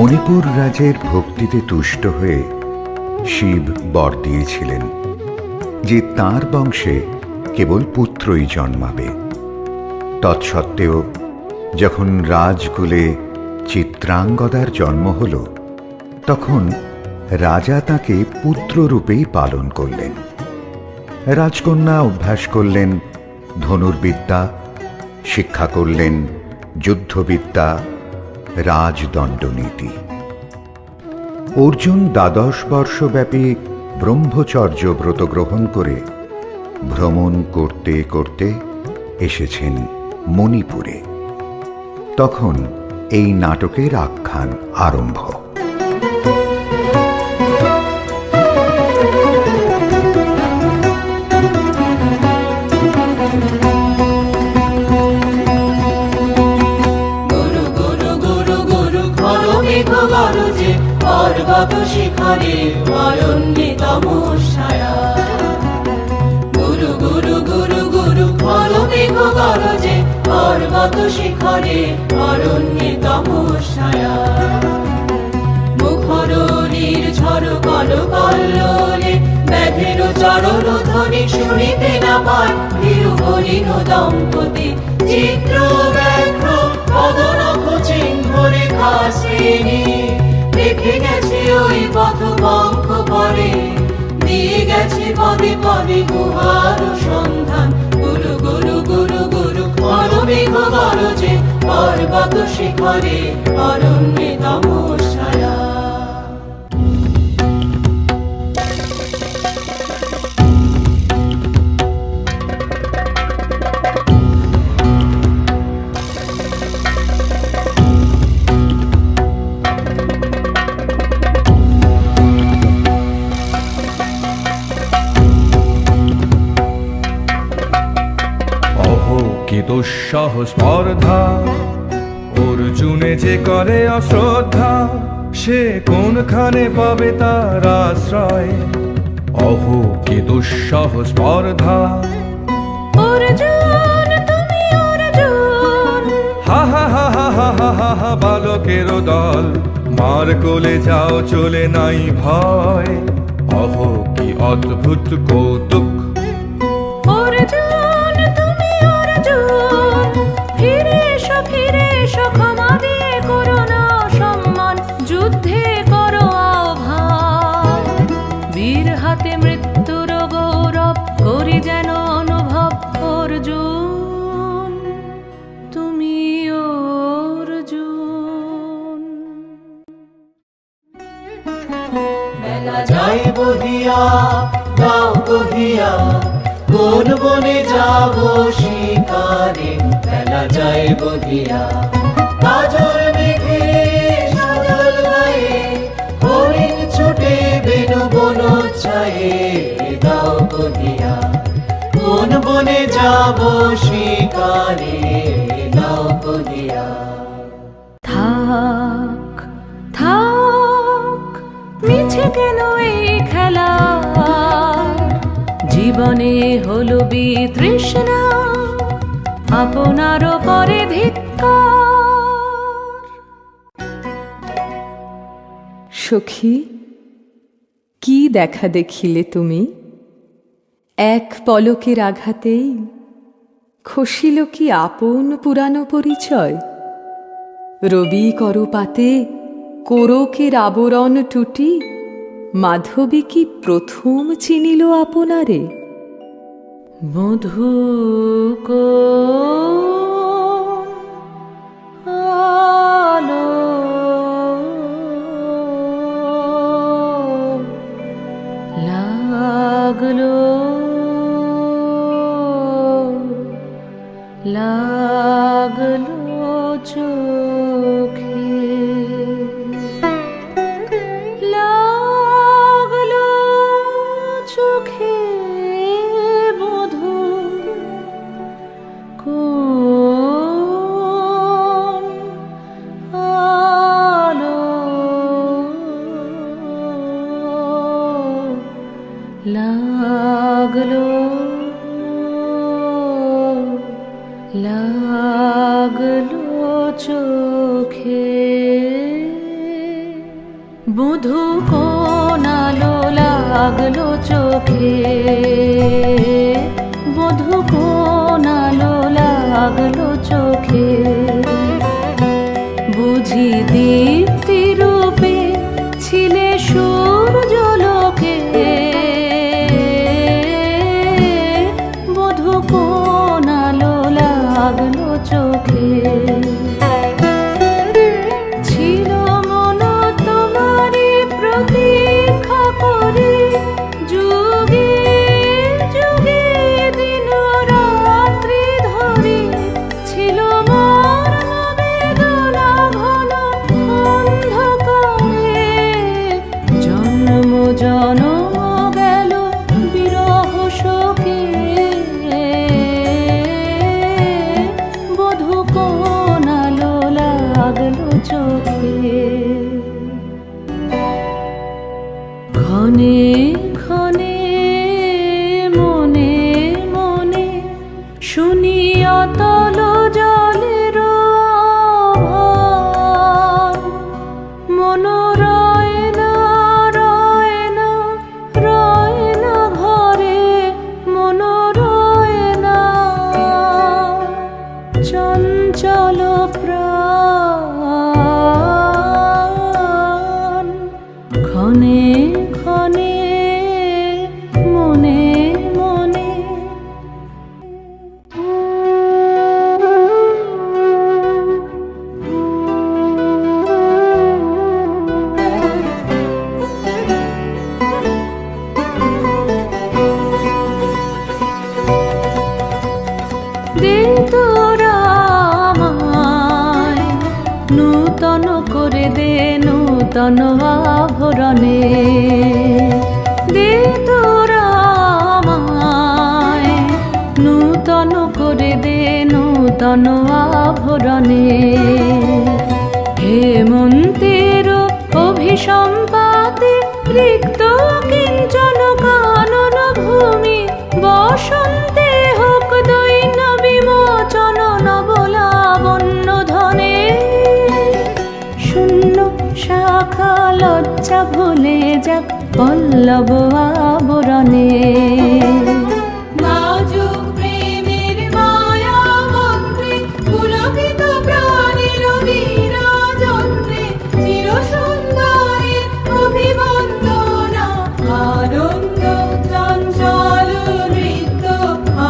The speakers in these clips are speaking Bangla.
মণিপুর রাজের ভক্তিতে তুষ্ট হয়ে শিব বর দিয়েছিলেন যে তাঁর বংশে কেবল পুত্রই জন্মাবে। তৎসত্ত্বেও যখন রাজকুলে চিত্রাঙ্গদার জন্ম হল, তখন রাজা তাকে পুত্ররূপেই পালন করলেন। রাজকন্যা অভ্যাস করলেন ধনুর্বিদ্যা, শিক্ষা করলেন যুদ্ধবিদ্যা, রাজদণ্ডনীতি। অর্জুন 12 বর্ষব্যাপী ব্রহ্মচর্য ব্রত গ্রহণ করে ভ্রমণ করতে করতে এসেছেন মণিপুরে। তখন এই নাটকের আখ্যান আরম্ভ। পর্বত শিখরে অরণ্যে তমস্যায়া, গুরু গুরু গুরু গুরু খলো মেঘ গরজে পর্বত শিখরে অরণ্যে তমস্যায়া। মুখর নির্ঝর কল কল্লোলে ব্যাঘের চরণ ধ্বনি শুনিতে না পায় ভীরু হরিণ দম্পতি চিত্র ব্যাঘ্র পদনখ চিহ্ন রেখা শ্রেণী। রেখে গেছে ওই পথ পঙ্খ পরে, দিয়ে গেছে পদে পদে গুহার সন্ধান। গুরু গুরু গুরু গুরু খলো মেঘ গরজে পর্বত শিখরে অরণ্যে তমস্যায়া। কি দুঃসহ স্পর্ধা, অর্জুনে যে করে অশ্রদ্ধা, সে কোনখানে পাবে তার আশ্রয়। অহো কি দুঃসহ স্পর্ধা, অর্জুন তুমি অর্জুন, হা হা হা হা হা হা হা হা, বালকের দল মার কোলে যাও চলে নাই ভয়। অহো কি অদ্ভুত কৌতুক, অর্জুন তুমি অর্জুন, ফিরে এসো ক্ষমা দিয়ে করো না সম্মান, যুদ্ধে করো আহ্বান। বীর হাতে মৃত্যুর গৌরব করি যেন অনুভব, অর্জুন তুমি অর্জুন। বেলা যায় বহিয়া গাও কহিয়া, কোন বনে যাব শিকারে। বেলা যায় বহিয়া কাজল মেঘে সাজল গায়ে, হরিণ ছুটে বেনু বন ছায়ে। গাও কহিয়া কোন বনে যাব শিকারে। গাও কহিয়া থাক থাক মিছে কেন এই খেলা, জীবনে হলো বিতৃষ্ণা, আপনারও পরে ধিক্কার। সখী, কি দেখা দেখিলে তুমি? এক পলকের আঘাতেই খসিল কি আপন পুরানো পরিচয়? রবি করপাতে কোরকের আবরণ টুটি, মাধবী কি প্রথম চিনিল আপনারে? মধুক আলো লাগলো লাগলো চোখে, লাগলো চোখে মধু। কোন আলো লাগলো লাগলো চোখে। লাগলো চোখে, বধূ কোন আলো লাগলো চোখে, বুঝি দীপ্তি রূপে ছিলে সূর্যলোকে, বধূ কোন আলো লাগলো চোখে। ছিল মন তোমারি প্রতীক্ষা করে, যুগে যুগে দিন রাত্রি ধরে, ছিল মোর বেদনা ঘন অন্ধকারে, জন্ম জনম গেল বিরহ শোকে, বধূ কোন আলো লাগলো চোখে। ক্ষণে ক্ষণে মনে মনে শুনি অতল জলের আওয়াজ, মন রয় না রয় না রয় না ঘরে, মন রয় না চঞ্চল প্রাণ, ক্ষণে ক্ষণে মনে মনে। দে তোরা আমায় নূতন করে দে নূতন আভরণে, দে তোরা আমায় নূতন করে দে নূতন আভরণে, হেমন্তের অভিসম্পাতে রিক্ত কিঞ্চন কানন ভূমি, বসন্তে হোক দৈন্য বিমোচন নবলাবণ্য ধনে, শূন্য শাখা লজ্জা ভুলে যাক পল্লব আবরণে। নাজুক প্রেমের মায়া মন্ত্রে পুলকিত প্রাণের বিরাজন্ত্রে, চির সুন্দরের অভিবন্দনা, আনন্দ চঞ্চল নৃত্য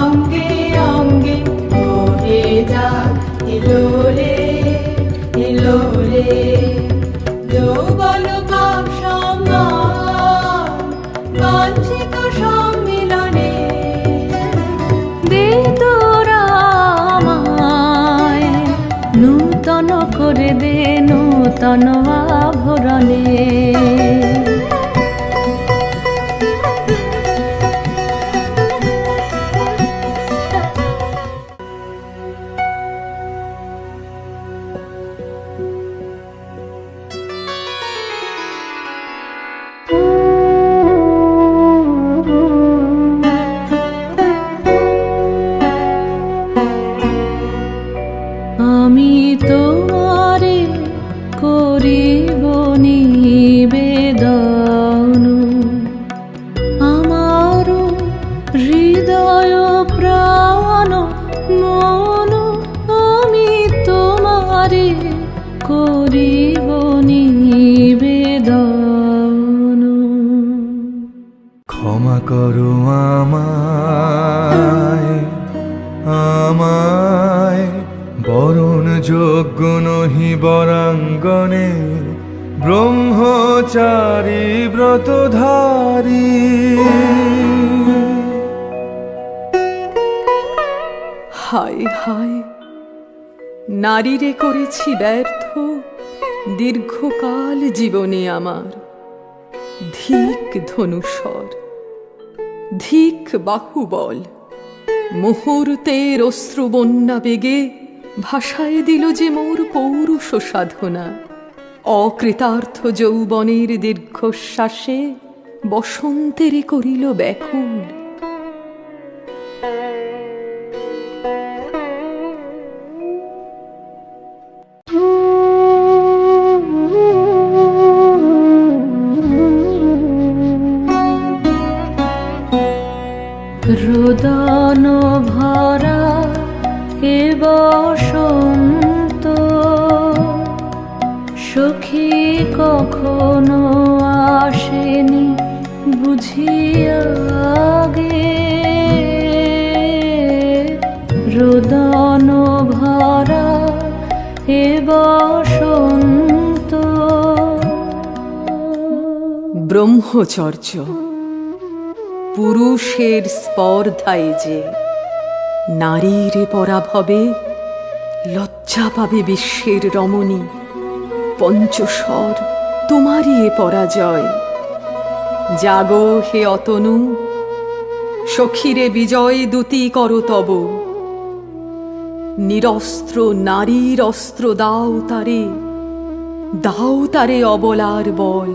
অঙ্গে অঙ্গে বহে যাক হিলোলে হিলোলে, যৌবন কাক সম্মান বাঞ্ছিত সম্মিলনে, দে তোরা আমায় নূতন করে দে নূতন আভরণে। আমি তোমারে করিব নিবেদন, আমার হৃদয় প্রাণ মন, আমি তোমারে করিব নিবেদন। ক্ষমা করো আমায় আমায়, বরণ যোগ্য নহি বরাঙ্গনে, ব্রহ্মচারী ব্রতধারী। হায় হায়, নারীরে করেছি ব্যর্থ দীর্ঘকাল জীবনে আমার, ধিক ধনুষর ধিক বাহুবল, মুহূর্তের অশ্রুবন্যা বেগে ভাষায় দিল যে মোর পৌরুষ সাধনা, অকৃতার্থ যৌবনের দীর্ঘশ্বাসে বসন্তেরে করিল ব্যাকুল। রোদন ভরা এ বসন্ত, সখী কখনো আসেনি বুঝিয়া গে। রোদন ভরা এ বসন্ত। ব্রহ্মচর্য পুরুষের স্পর্ধায় যে নারীর পরাভবে লজ্জা পাবে বিশ্বের রমণী। পঞ্চস্বর তোমারই এ পরাজয়। জাগো হে অতনু, সখীরে বিজয় দূতি করো তব। নিরস্ত্র নারীর অস্ত্র দাও তারে, দাও তারে অবলার বল।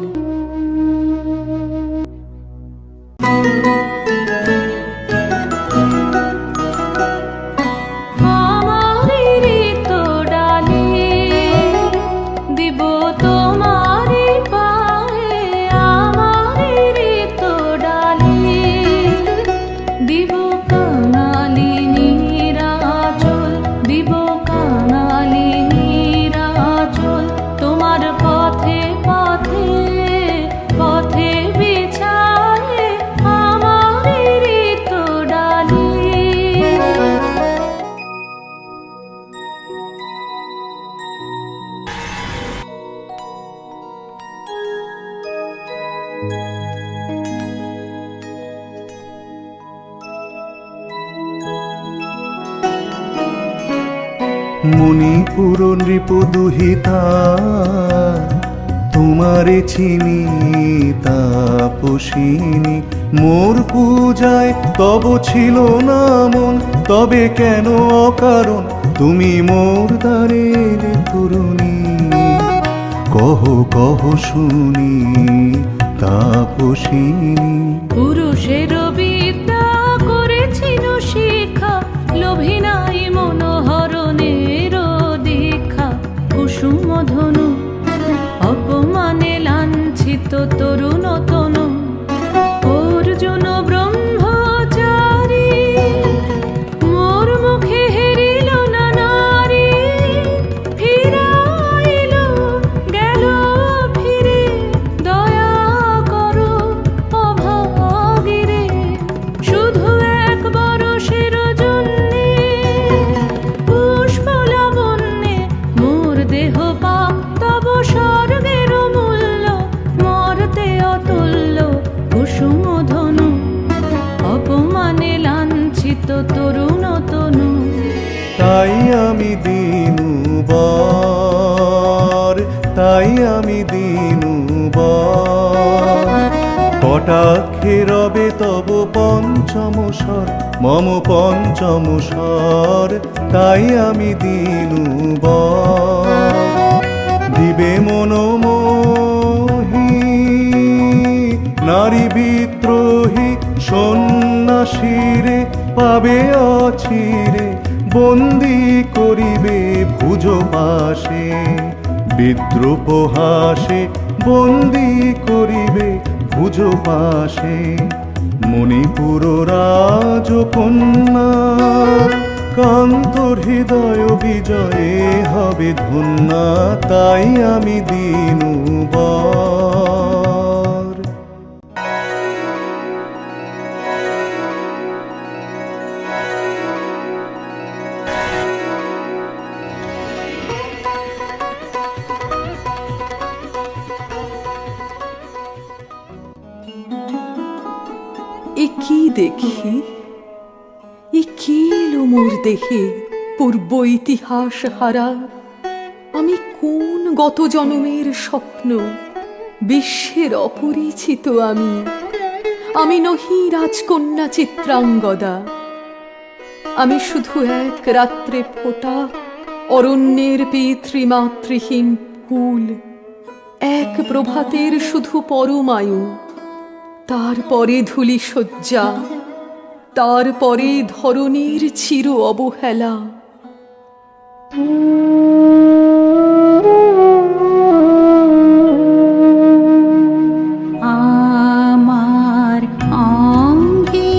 মণিপুর নৃপ দুহিতা, তোমারে চিনি তাপসিনী। মোর পূজায় তব ছিল না মন, তবে কেন অকারণ তুমি মোর দ্বারের তরুণী। কহ কহ শুনি তাপসিনী। পুরুষের বিদ্যা করেছিল শিক্ষা, লোভী নাই মনোহরণের দীক্ষা। কুসুম ধনু অপমানে লাঞ্ছিত তরুণ তনু। অর্জুন ব্রহ্মচারী, মোর মুখে হেরিল না নারী। ফিরাইল গেল ফিরে, দয়া করো অভাগীরে। শুধু এক বরষের জন্যে পুষ্প লাবণ্যে মোর দেহ পাপ। তব স্বর্গের মূল্য মর্তে অতুল্য। কুসুম ধনু অপমানে লাঞ্ছিত তরুণ তনু। তাই আমি দিনুবর, তাই আমি দিনুবর। কটাক্ষে রবে তব পঞ্চম স্বর, মম পঞ্চম স্বর। তাই আমি দিনুবর। দিবে মনোমোহী নারী বিদ্রোহী সন্ন্যাসীরে পাবে অচিরে। বন্দি করিবে ভুজ পাশে বিদ্রুপ হাসে। বন্দি করিবে ভুজ পাশে। মণিপুর রাজকন্যা, কান্তর হৃদয় বিজয়ে হবে ধন্যা। তাই আমি দিনুবর। এ কি দেখি, এ কি এলো মোর দেহে পূর্ব ইতিহাস হারা। আমি কোন গত জন্মের স্বপ্ন, বিশ্বের অপরিচিত আমি। আমি নহি রাজকন্যা চিত্রাঙ্গদা, আমি শুধু এক রাত্রে ফোটা অরণ্যের পিতৃমাতৃহীন ফুল। এক প্রভাতের শুধু পরমায়ু, তারপরে ধূলি শয্যা, তারপরে ধরণীর চির অবহেলা। আমার অঙ্গে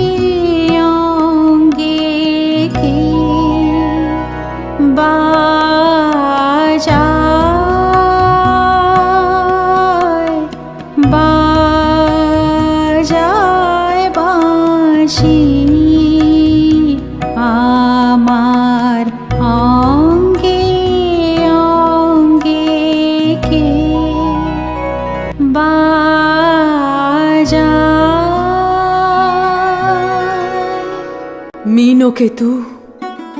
মীনকেতু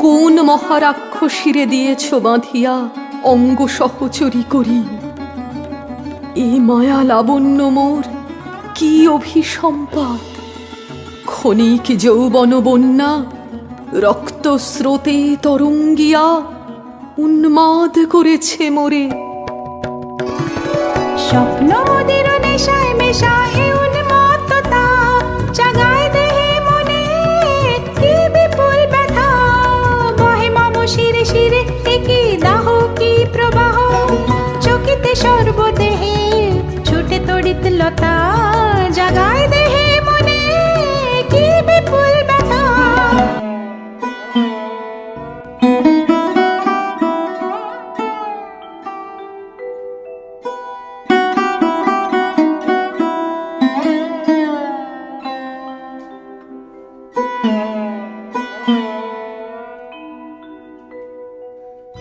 কোন মহারাক্ষসীরে দিয়েছ বাঁধিয়া অঙ্গ সহচরী করি? এ মায়া লাবণ্য মোর কি অভিসম্পাদ! ক্ষণিক যৌবন বন্যা রক্ত স্রোতে তরঙ্গিয়া উন্মাদ করেছে মোরে। স্বপ্ন মোদের নেশায় মেশা এ উন্মত্ততা জাগায় দেহে মনে কি বিপুল ব্যথা। বহে মম শিরে শিরে কি দাহ কি প্রবাহ, চকিতে সর্বদেহে ছুটে তড়িৎ লতা। জাগায় দেহে মনে কি বিপুল ব্যথা।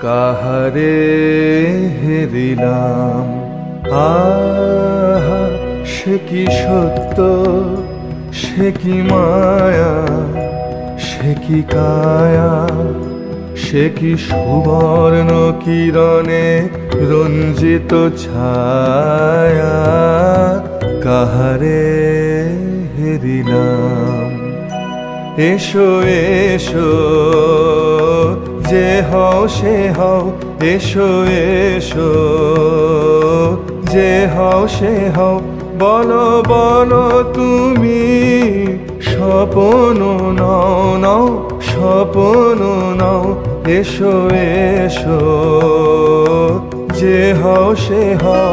কাহারে হেরিলাম, আহা সে কি সত্য, সে কি মায়া, সে কি কায়া, সে কি সুবর্ণ কিরণে রঞ্জিত ছায়া। কাহারে হেরিলাম, এসো এসো যে হও সে হও, এসো এসো যে হও সে হও। বলো বলো তুমি স্বপন নাও নাও, স্বপন নাও। এসো এসো যে হও সে হও।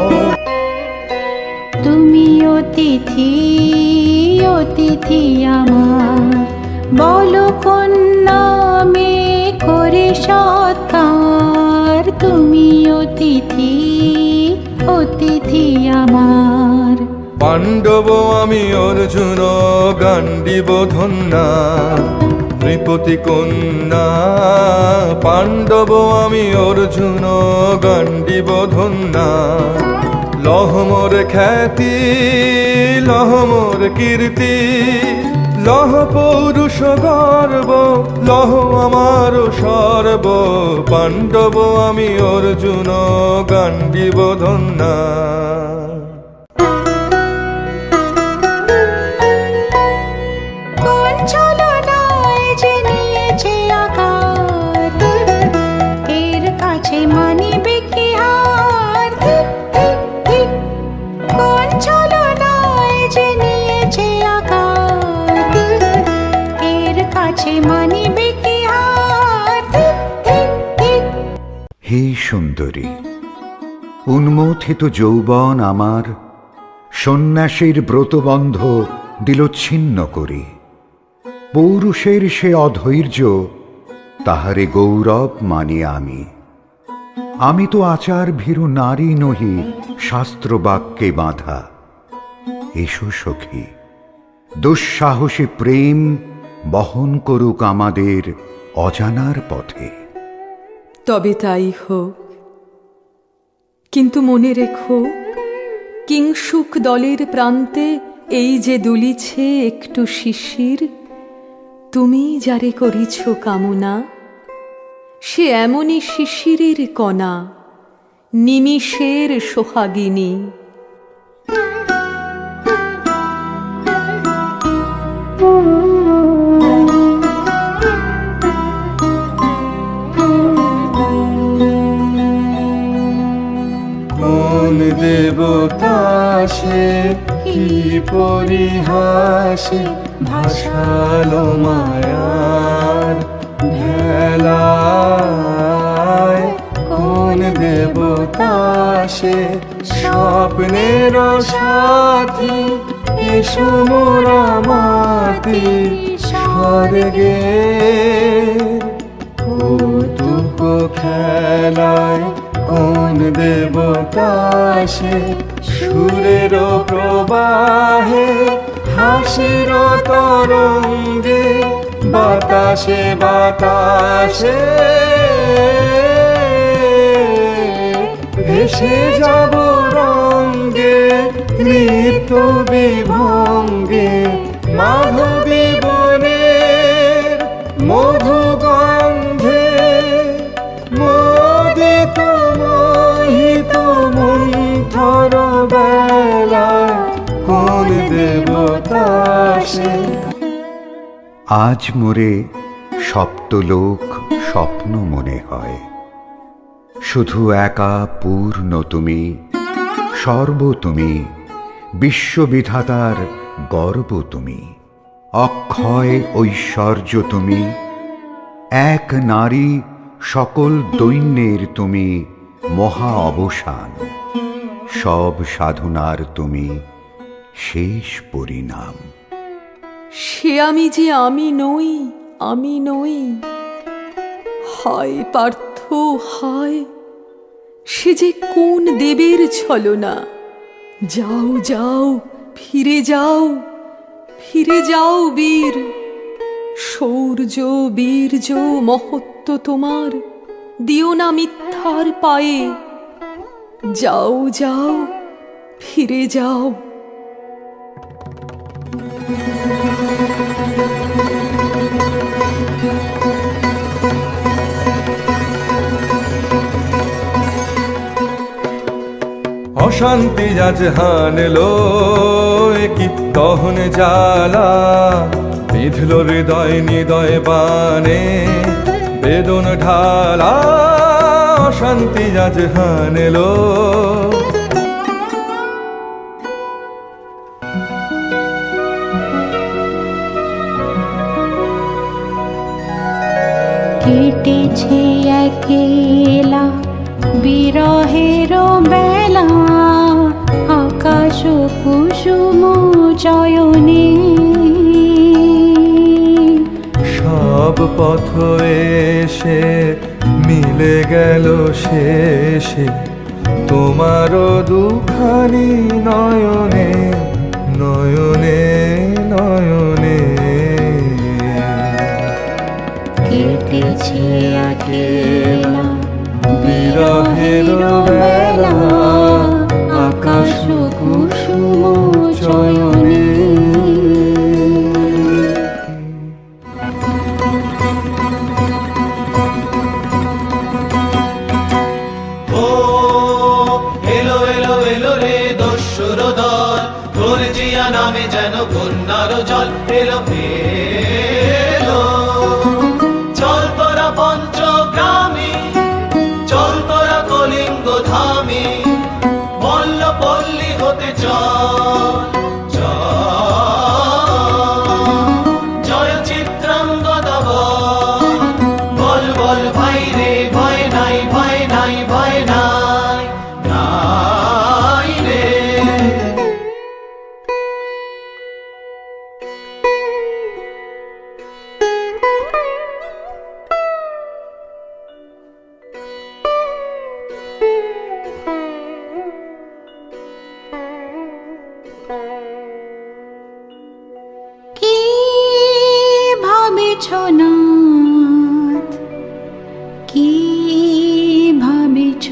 তুমি অতিথি অতিথি আমার, বলো কোন নামে করে সৎকার। তুমি অতিথি অতিথি আমার। পাণ্ডব আমি অর্জুন গান্ডীব ধন্যা, নৃপতি কন্যা। পাণ্ডব আমি অর্জুন গান্ডীব ধন্যা। লহ মোর খ্যাতি, লহ মোর কীর্তি, লহ পৌরুষ গর্ব, লহ আমার সর্ব। পাণ্ডব আমি অর্জুন গান্ডীব ধন্যা। কোন ছলনায় যে নিয়েছে আকার, এর কাছে মানিবে কি হার। কোন ছলনায় যে নিয়েছে আকার, এর কাছে মানিবে কি হার। হে সুন্দরী, উন্মথিত যৌবন আমার সন্ন্যাসীর ব্রতবন্ধ দিল ছিন্ন করি। পৌরুষের সে অধৈর্য, তাহারে গৌরব মানি আমি। আমি তো আচার ভীরু নারী নহি, শাস্ত্র বাক্যে বাঁধা। এসো সখী, দুঃসাহসী প্রেম বহন করুক আমাদের অজানার পথে। তবে তাই হোক, কিন্তু মনে রেখো, কিংসুক দলের প্রান্তে এই যে দুলিছে একটু শিশির, তুমি যারে করিছ কামনা, সে এমনই শিশিরের কণা, নিমিষের সোহাগিনী। কোন দেবতা সে কি পরিহাসে ভাসালো মায়ার ভেলায়। কোন দেবতা সে স্বপ্নের সাথী, এসো মোরা মাতি স্বর্গে। কৌতুক খেলায় কোন দেবতা সে সুরের প্রবাহে, হাসির তরঙ্গে বাতাসে বাতাসে। ভেসে যাব রঙ্গে নৃত্য বিভঙ্গে, মাধবী বনের মধু গন্ধে মোদিত মোহিত মন্থর বেলায় কোন দেবতা সে? আজ মোরে সপ্তলোক স্বপ্ন মনে হয়, শুধু একা পূর্ণ তুমি, সর্ব তুমি, বিশ্ববিধাতার গর্ব তুমি, অক্ষয় ঐশ্বর্য তুমি, এক নারী সকল দৈন্যের তুমি মহা অবসান, সব সাধনার তুমি শেষ পরিণাম। সে আমি যে আমি নই, আমি নই। হায় পার্থ হায়, সে যে কোন দেবের ছলনা! যাও যাও, ফিরে যাও, ফিরে যাও বীর। শৌর্য বীর্য মহত্ব তোমার, দিও না মিথ্যার পায়ে। যাও যাও, ফিরে যাও। অশান্তি আজ হানলো কি দহন জ্বালা, বিঁধল হৃদয় নিদয় বানে বেদন ঢালা। অশান্তি আজ হানলো কেটেছে একেলা বিরহের বেলা, আকাশ কুসুম চয়নে। সব পথ এসে মিলে গেল শেষে তোমার দুখানি নয়নে নয়নে নয়নে। কেটেছে একেলা বিরহের বেলা, আকাশ কুসুম চয়নে। এলো এলো এলো রে দস্যুর দল, গর্জিয়া নামে যেন বন্যার জল। এলো এলো, চল তোরা পঞ্চগ্রামী, চল তোরা কলিঙ্গ ধামী, মল্ল পল্লী হতে চল চল। জয় চিত্রাঙ্গদা বল বল ভাই রে, ভয় নাই ভয় নাই ভয় নাই নাই রে। কি ভাবেছ নাথ, কি ভাবেছ?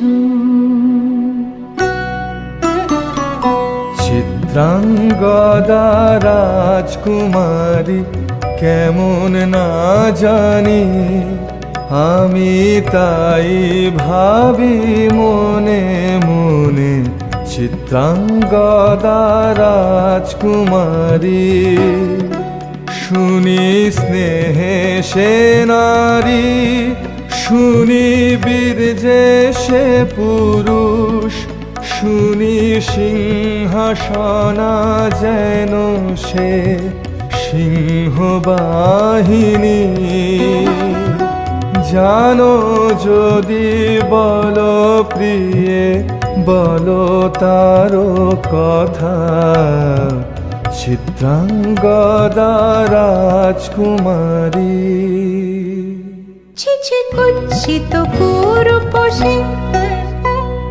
চিত্রাঙ্গদা রাজকুমারী কেমন না জানি, আমি তাই ভাবি মনে মনে। চিত্রাঙ্গদা রাজকুমারী শুনি স্নেহে সে নারী, শুনি বীর্যে সে পুরুষ, শুনি সিংহাসনা যেন সে সিংহবাহিনী। জানো যদি বলো প্রিয়ে, বলো তারও কথা, চিত্রাঙ্গদা রাজকুমারী। ছিছি কুৎসিত কুরূপসে,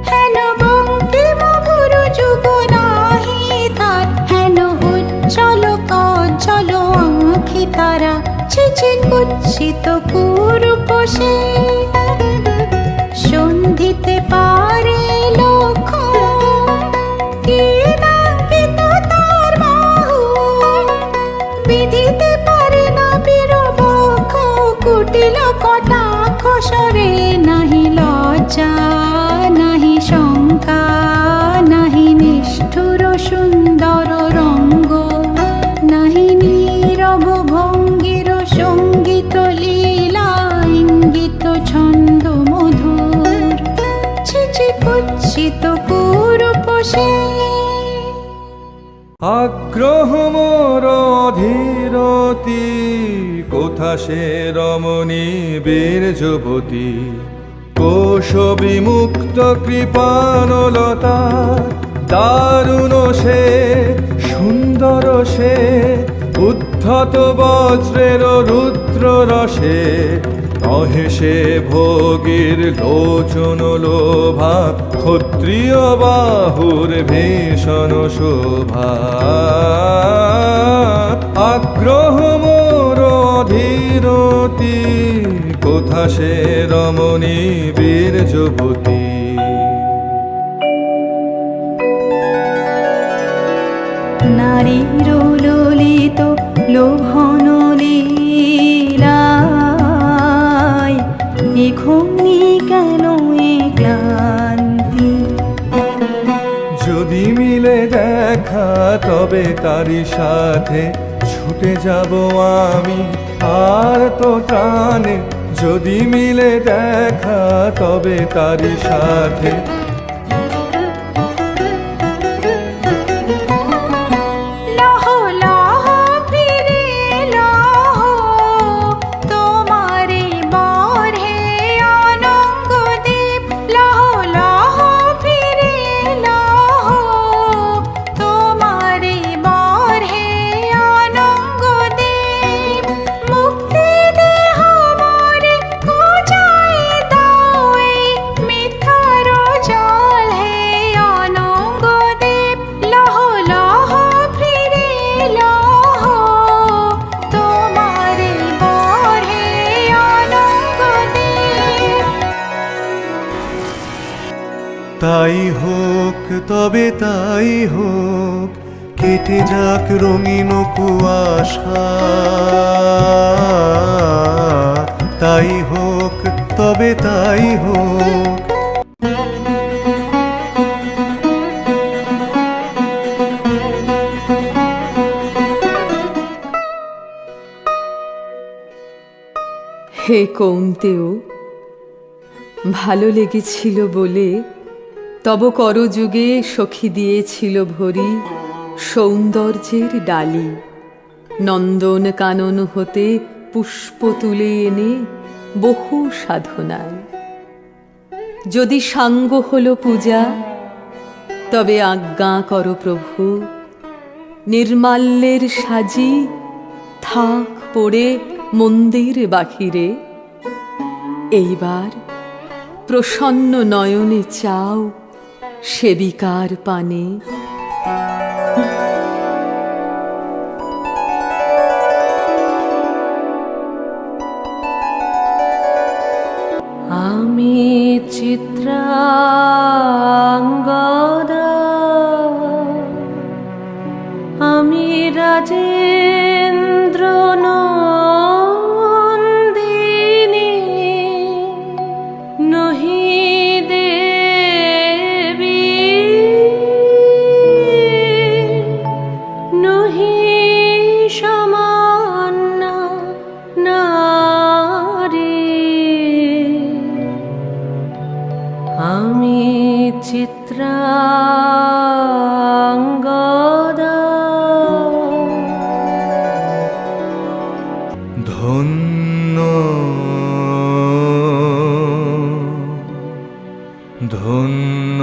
হেন বঙ্কিম গুরু যুগ নাহি তার, হেন উজ্জ্বল কজ্জ্বল আঁখি তারা। ছিছি কুৎসিত কুরূপসে, সন্ধিতে পারে লক্ষণ, কি নাঙ্কিত তার বাহু, বিধিতে পারে না বীরবক্ষ তিল কটাক্ষ সরে, নাহি লজ্জা নাহি শঙ্কা, নাহি নিষ্ঠুর সুন্দর রঙ্গ, নাহি নীরব ভঙ্গির সঙ্গীত লীলা ইঙ্গিত ছন্দ মধুর, ছিছি কুৎসিত কুরূপ সে। আগ্রহ মোর অধীরতি, কোথা সে রমণী বীর যুবতী, কোশ বিমুক্ত কৃপানলতা, দারুণ সে সুন্দর সে, উদ্ধত বজ্রের রুদ্র রসে, নহে সে ভোগীর লোচন লোভা, ক্ষত্রিয় বাহুর ভীষণ শোভা। আগ্রহ মোর অধীরতি, কোথা সে রমণী বীর যুবতী। নারীর ললিত লোভন লীলায়, এখনি কেন এ ক্লান্তি? যদি মিলে দেখা তবে তারি সাথে, ছুটে যাব আমি আর তো টানে। যদি মিলে দেখা তবে তারি সাথে, লহ লহ ফিরে লহ, তোমারে বরে অনঙ্গ দেব। লহ লহ ফিরে লহ, তোমারে বরে অনঙ্গ দেব। মুক্তি দেহ মোরে বুঝাই দাও, এই মিথ্যার জল হে অনঙ্গ দেব। লহ লহ ফিরে লহ, তোমারে বরে অনঙ্গ দেব। তাই হোক তবে তাই হোক, কেটে যাক রঙিন কুয়াশা। তাই হোক তবে তাই হোক, হে কৌন্তেয়, ভালো লেগেছিল বলে তব করযুগে সখী দিয়েছিল ভরি সৌন্দর্যের ডালি। নন্দন কানন হতে পুষ্প তুলে এনে বহু সাধনায়, যদি সাঙ্গ হল পূজা তবে আজ্ঞা করো প্রভু। নির্মাল্যের সাজি থাক পড়ে মন্দির বাহিরে, এইবার প্রসন্ন নয়নে চাও সেবিকার পানে। আমি চিত্রাঙ্গদা, আমি রাজেন্দ্র নন্দিনী, নহি দেবী নহি সামান্যা নারী। আমি চিত্রাঙ্গদা। ধন্য ধন্য